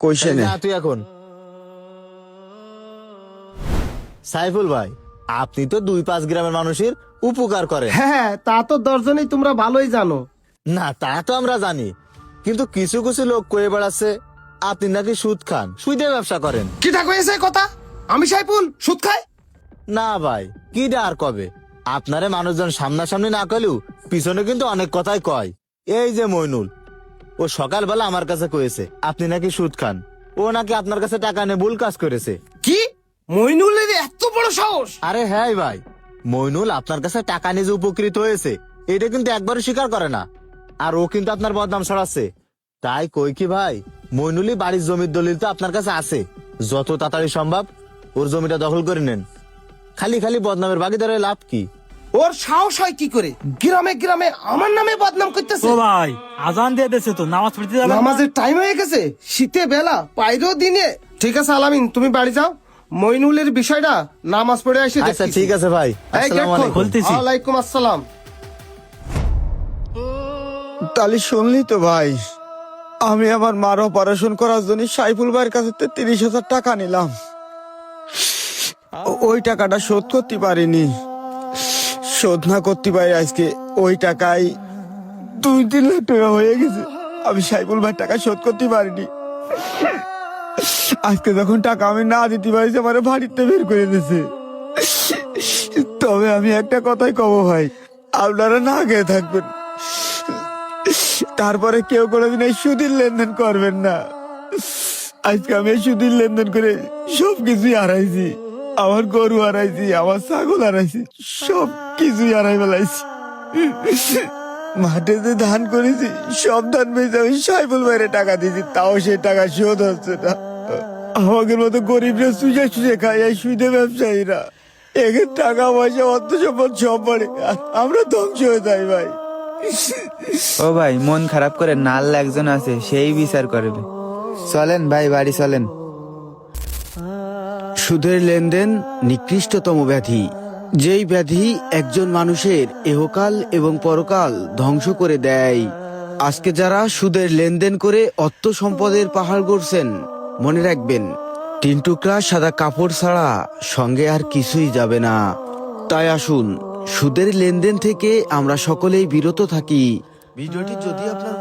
কইছে তাহলে না যা তুই এখন। সাইফুল ভাই, আপনি তো 2-5 গ্রামের মানুষের উপকার করেন। হ্যাঁ, তা তো দর্জনই তোমরা ভালোই জানো। না, তা তো আমরা জানি, কিন্তু কিছু কিছু লোক কয়ে বেড়াচ্ছে আপনি নাকি সুদ খান, সুদে ব্যবসা করেন। কি ঠাক হয়েছে কথা? আমি সাইফুল সুদ খাই? না ভাই, কি আর কবে, আপনারে মানুষজন সামনাসামনি না কলেও পিছনে কিন্তু অনেক কথাই কয়। এই যে মইনুল, ও সকালবেলা আমার কাছে কয়েছে আপনি নাকি সুদ খান, ও নাকি আপনার কাছে টাকা নিয়ে ভুল কাজ করেছে। কি? মইনুলের এত বড় সাহস? আরে হ্যাঁ ভাই, মইনুল আপনার কাছে টাকা নিয়ে যে উপকৃত হয়েছে এটা কিন্তু একবারও স্বীকার করে না, আর ও কিন্তু আপনার বদনাম ছড়াচ্ছে। তাই কই কি ভাই, মইনুলই বাড়ির জমির দলিল তো আপনার কাছে আছে, যত তাড়াতাড়ি সম্ভব ওর জমিটা দখল করে নেন। খালি খালি বদনামের ভাগিদারে লাভ কি? ওর সাহস হয় কি করে গ্রামে গ্রামে আমার নামে বদনাম করতেছে? ও ভাই, আজান দিয়ে দিয়েছে তো, নামাজ পড়তে যাবেন না? নামাজের টাইম হয়ে গেছে, শীতে বেলা পাইরো দিনে। ঠিক আছে আলামিন, তুমি বাড়ি যাও, মইনুলের বিষয়টা নামাজ পড়ে এসে আচ্ছা দেখতেছি। ঠিক আছে ভাই, এই, আসসালামু গেট খোল। আলাইকুম। বলতেছি। ওয়ালাইকুম আসসালাম। তাহলে শুনলি তো ভাই, আমি আমার মার অপারেশন করার জন্য সাইফুল ভাইয়ের কাছে 30,000 টাকা নিলাম। ওই টাকাটা শোধ করতে পারিনি, শোধ না করতে পারি আজকে ওই টাকায় 2-3 লাখ টাকা হয়ে গেছে। আমি সাইফুল ভাইয়ের টাকা শোধ করতে পারিনি। আজকে যখন টাকা আমি না দিতে পারিছি আমার বাড়িতে বের করে দিয়েছে। তবে আমি একটা কথাই কব ভাই, আপনারা না গিয়ে থাকবেন, তারপরে কেউ কোনোদিন এই সুদের লেনদেন করবেন না। আজকে আমি এই সুদের লেনদেন করে সবকিছুই হারাইছি, আমার গরু হারাইছি, আমার ছাগল হারাইছি, সব কিছুই হারাই ফেলাইছি। মাঠে যে ধান করেছি সব ধান বেঁচে আমি সাইফুল ভাইয়ের টাকা দিয়েছি, তাও সেই টাকা শোধ হচ্ছে না। আমাদের মতো গরিবরা সুজে সুজে খায় এই সুদে ব্যবসায়ীরা, এদের টাকা পয়সা অর্থ সম্পদ সব পড়ে, আর আমরা ধ্বংস হয়ে যাই ভাই। ও ভাই, মন খারাপ করে না, আল্লাহ একজন আছে, সেই বিচার করবে। চলেন ভাই, বাড়ি চলেন। সুদের লেনদেন নিকৃষ্টতম ব্যাধি, যেই ব্যাধি একজন মানুষের ইহকাল এবং পরকাল ধ্বংস করে দেয়। আজকে যারা সুদের লেনদেন করে অর্থ সম্পদের পাহাড় গড়ছেন, মনে রাখবেন 3 টুকরা সাদা কাপড় ছাড়া সঙ্গে আর কিছুই যাবে না। তাই আসুন সুদের লেনদেন থেকে আমরা সকলেই বিরত থাকি। ভিডিওটি যদি আপনার